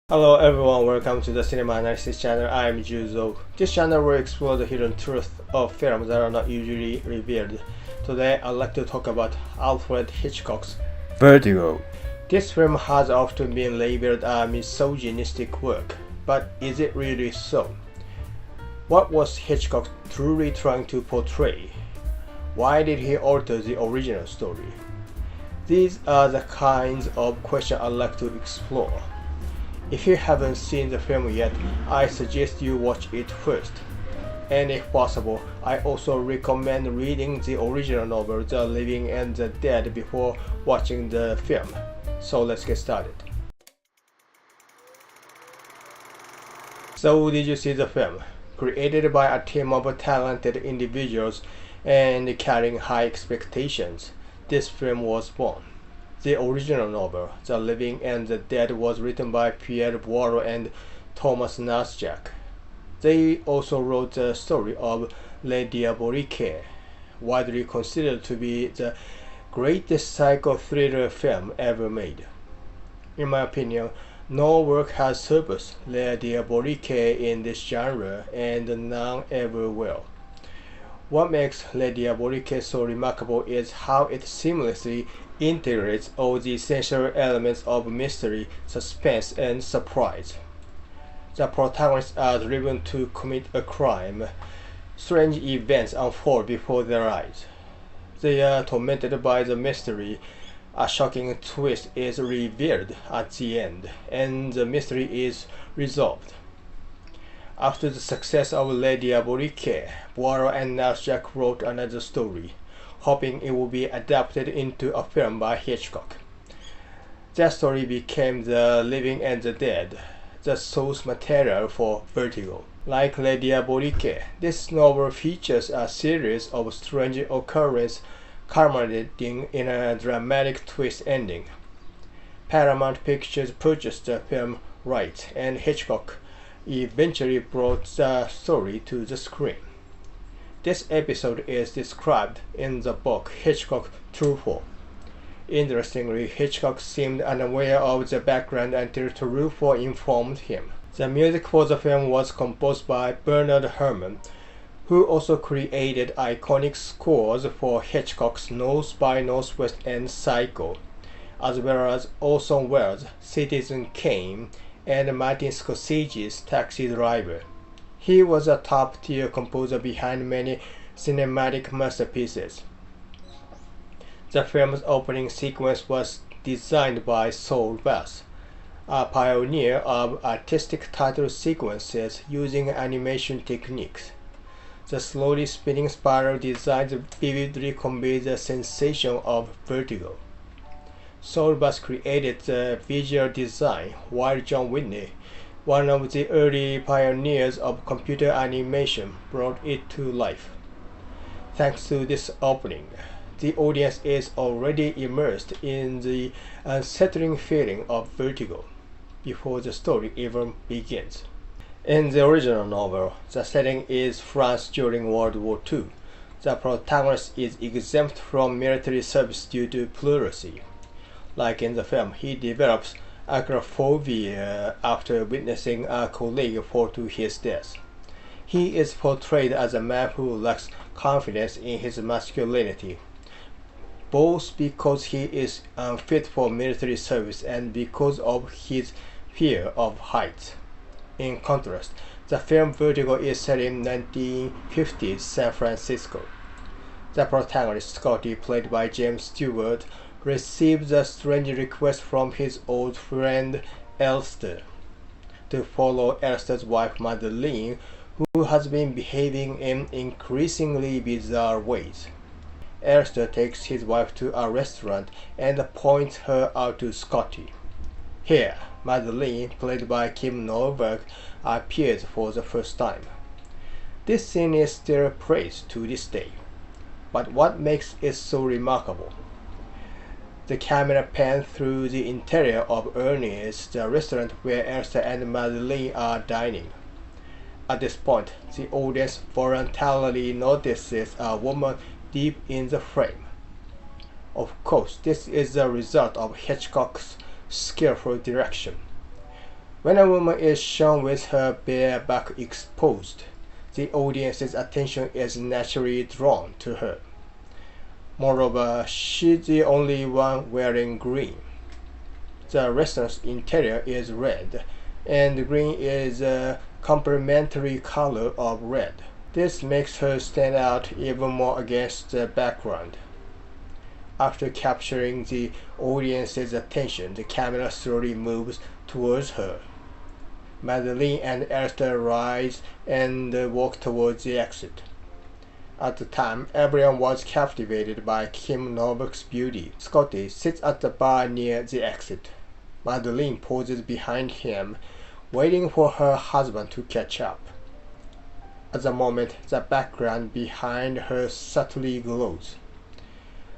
Hello everyone, welcome to the Cinema Analysis channel. I am Juzo. This channel will explore the hidden truth of films that are not usually revealed. Today I'd like to talk about Alfred Hitchcock's Vertigo. This film has often been labeled a misogynistic work, but is it really so? What was Hitchcock truly trying to portray? Why did he alter the original story? These are the kinds of questions I'd like to explore. If you haven't seen the film yet, I suggest you watch it first. And if possible, I also recommend reading the original novel The Living and the Dead before watching the film. So let's get started. So did you see the film? Created by a team of talented individuals and carrying high expectations, this film was born. The original novel, The Living and the Dead, was written by Pierre Boileau and Thomas Nasjak. They also wrote the story of Le Diabolique, widely considered to be the greatest psycho thriller film ever made. In my opinion, no work has surpassed Le Diabolique in this genre, and none ever will. What makes Le Diabolique so remarkable is how it seamlessly integrates all the essential elements of mystery, suspense, and surprise. The protagonists are driven to commit a crime. Strange events unfold before their eyes. They are tormented by the mystery. A shocking twist is revealed at the end, and the mystery is resolved. After the success of Le Diabolique, Boileau and Nasjak wrote another story, hoping it would be adapted into a film by Hitchcock. That story became The Living and the Dead, the source material for Vertigo. Like Le Diabolique, this novel features a series of strange occurrences culminating in a dramatic twist ending. Paramount Pictures purchased the film rights, and Hitchcock eventually brought the story to the screen. This episode is described in the book Hitchcock Truffaut. Interestingly, Hitchcock seemed unaware of the background until Truffaut informed him. The music for the film was composed by Bernard Herrmann, who also created iconic scores for Hitchcock's North by Northwest and Psycho, as well as Orson Welles' Citizen Kane and Martin Scorsese's Taxi Driver. He was a top-tier composer behind many cinematic masterpieces. The film's opening sequence was designed by Saul Bass, a pioneer of artistic title sequences using animation techniques. The slowly spinning spiral designs vividly convey the sensation of vertigo. Saul Bass created the visual design, while John Whitney, one of the early pioneers of computer animation, brought it to life. Thanks to this opening, the audience is already immersed in the unsettling feeling of vertigo before the story even begins. In the original novel, the setting is France during World War II. The protagonist is exempt from military service due to pleurisy. Like in the film, he develops agoraphobia after witnessing a colleague fall to his death. He is portrayed as a man who lacks confidence in his masculinity, both because he is unfit for military service and because of his fear of heights. In contrast, the film Vertigo is set in 1950s San Francisco. The protagonist, Scotty, played by James Stewart, receives a strange request from his old friend Elster to follow Elster's wife Madeleine, who has been behaving in increasingly bizarre ways. Elster takes his wife to a restaurant and points her out to Scotty. Here, Madeleine, played by Kim Novak, appears for the first time. This scene is still praised to this day. But what makes it so remarkable? The camera pans through the interior of Ernie's, the restaurant where Elsa and Madeleine are dining. At this point, the audience voluntarily notices a woman deep in the frame. Of course, this is the result of Hitchcock's skillful direction. When a woman is shown with her bare back exposed, the audience's attention is naturally drawn to her. Moreover, she's the only one wearing green. The restaurant's interior is red, and green is a complementary color of red. This makes her stand out even more against the background. After capturing the audience's attention, the camera slowly moves towards her. Madeline and Esther rise and walk towards the exit. At the time, everyone was captivated by Kim Novak's beauty. Scotty sits at the bar near the exit. Madeline poses behind him, waiting for her husband to catch up. At the moment, the background behind her subtly glows.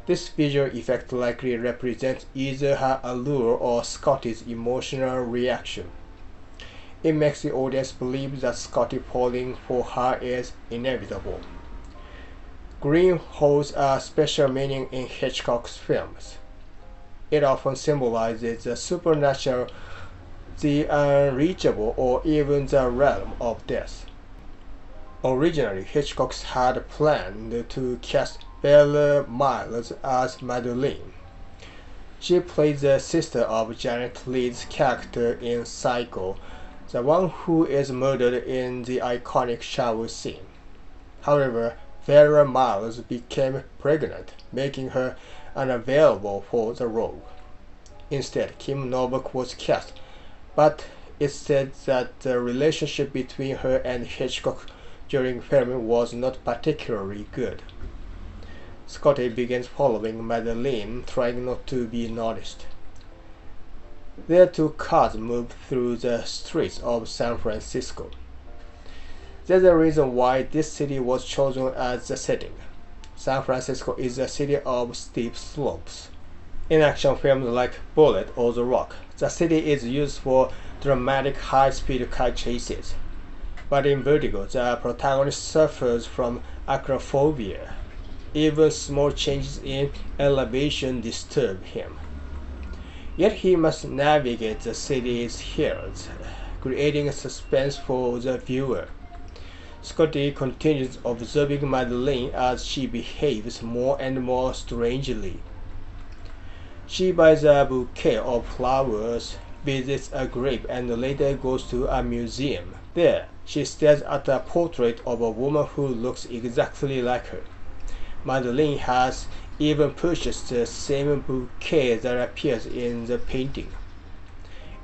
This visual effect likely represents either her allure or Scotty's emotional reaction. It makes the audience believe that Scotty falling for her is inevitable. Green holds a special meaning in Hitchcock's films. It often symbolizes the supernatural, the unreachable, or even the realm of death. Originally, Hitchcock had planned to cast Bella Miles as Madeline. She plays the sister of Janet Leigh's character in Psycho, the one who is murdered in the iconic shower scene. However, Vera Miles became pregnant, making her unavailable for the role. Instead, Kim Novak was cast, but it's said that the relationship between her and Hitchcock during filming was not particularly good. Scotty begins following Madeline, trying not to be noticed. Their two cars move through the streets of San Francisco. There's a reason why this city was chosen as the setting. San Francisco is a city of steep slopes. In action films like Bullet or The Rock, the city is used for dramatic high-speed car chases. But in Vertigo, the protagonist suffers from acrophobia. Even small changes in elevation disturb him. Yet he must navigate the city's hills, creating suspense for the viewer. Scotty continues observing Madeline as she behaves more and more strangely. She buys a bouquet of flowers, visits a grave, and later goes to a museum. There, she stares at a portrait of a woman who looks exactly like her. Madeline has even purchased the same bouquet that appears in the painting.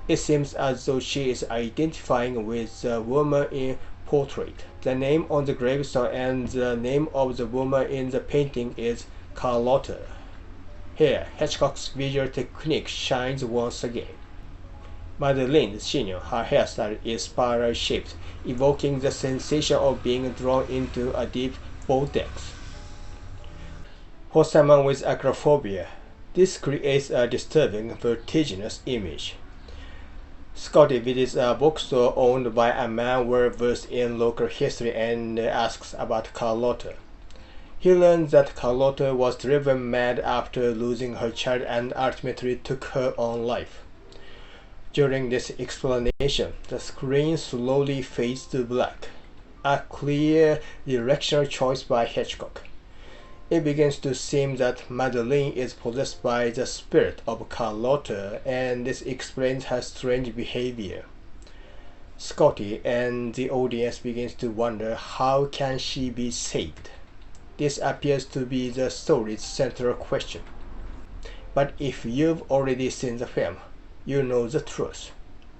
It seems as though she is identifying with the woman in portrait. The name on the gravestone and the name of the woman in the painting is Carlotta. Here, Hitchcock's visual technique shines once again. Madeline Sr., her hairstyle is spiral-shaped, evoking the sensation of being drawn into a deep vortex. For someone with acrophobia, this creates a disturbing, vertiginous image. Scotty visits a bookstore owned by a man well-versed in local history and asks about Carlotta. He learns that Carlotta was driven mad after losing her child and ultimately took her own life. During this explanation, the screen slowly fades to black, a clear directional choice by Hitchcock. It begins to seem that Madeline is possessed by the spirit of Carlotta, and this explains her strange behavior. Scotty and the audience begins to wonder, how can she be saved? This appears to be the story's central question. But if you've already seen the film, you know the truth.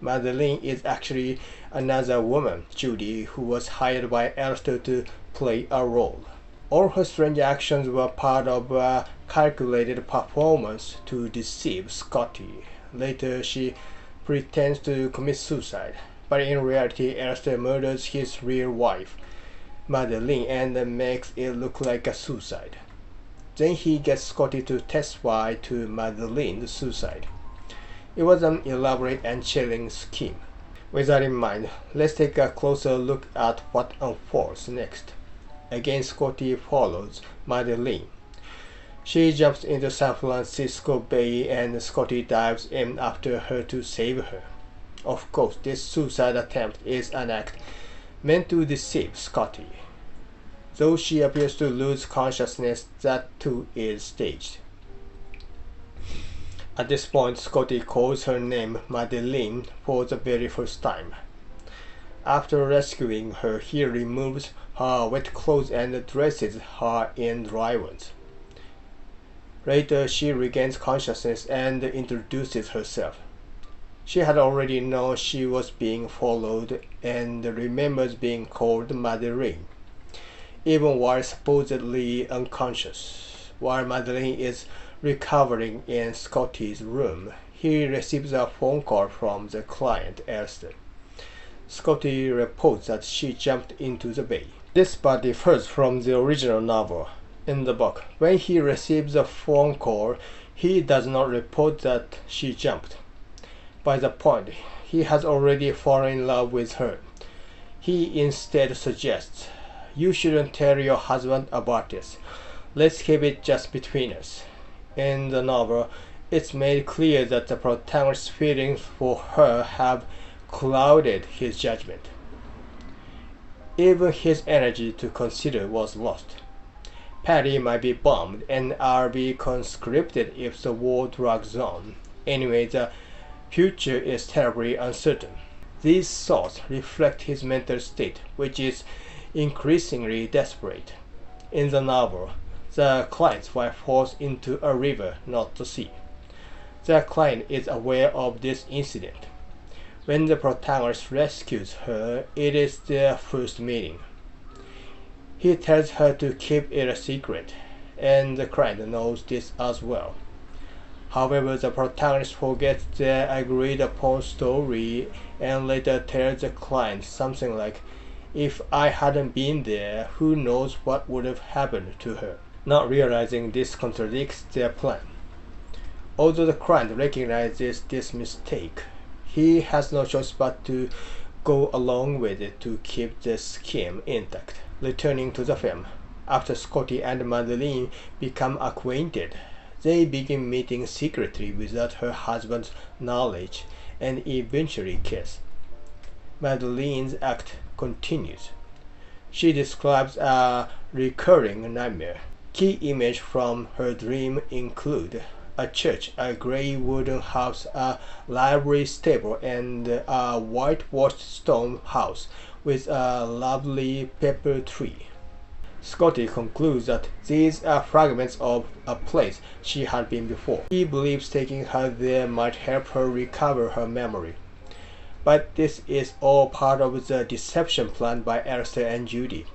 Madeline is actually another woman, Judy, who was hired by Elster to play a role. All her strange actions were part of a calculated performance to deceive Scotty. Later, she pretends to commit suicide, but in reality, Elster murders his real wife, Madeline, and makes it look like a suicide. Then he gets Scotty to testify to Madeline's suicide. It was an elaborate and chilling scheme. With that in mind, let's take a closer look at what unfolds next. Again, Scotty follows Madeline. She jumps into San Francisco Bay and Scotty dives in after her to save her. Of course, this suicide attempt is an act meant to deceive Scotty. Though she appears to lose consciousness, that too is staged. At this point, Scotty calls her name Madeline for the very first time. After rescuing her, he removes her wet clothes and dresses her in dry ones. Later, she regains consciousness and introduces herself. She had already known she was being followed and remembers being called Madeline, even while supposedly unconscious. While Madeline is recovering in Scotty's room, he receives a phone call from the client, Esther. Scotty reports that she jumped into the bay. This part differs from the original novel. In the book, when he receives a phone call, he does not report that she jumped. By that point, he has already fallen in love with her. He instead suggests, "You shouldn't tell your husband about this. Let's keep it just between us." In the novel, it's made clear that the protagonist's feelings for her have clouded his judgment. Even his energy to consider was lost. Patty might be bombed and I'll be conscripted if the war drags on. Anyway, the future is terribly uncertain. These thoughts reflect his mental state, which is increasingly desperate. In the novel, the client's wife falls into a river, not the sea. The client is aware of this incident. When the protagonist rescues her, it is their first meeting. He tells her to keep it a secret, and the client knows this as well. However, the protagonist forgets the agreed upon story and later tells the client something like, "If I hadn't been there, who knows what would have happened to her," not realizing this contradicts their plan. Although the client recognizes this mistake, he has no choice but to go along with it to keep the scheme intact. Returning to the film, after Scotty and Madeline become acquainted, they begin meeting secretly without her husband's knowledge and eventually kiss. Madeline's act continues. She describes a recurring nightmare. Key images from her dream include a church, a grey wooden house, a library stable, and a whitewashed stone house with a lovely pepper tree. Scotty concludes that these are fragments of a place she had been before. He believes taking her there might help her recover her memory. But this is all part of the deception planned by Elsa and Judy.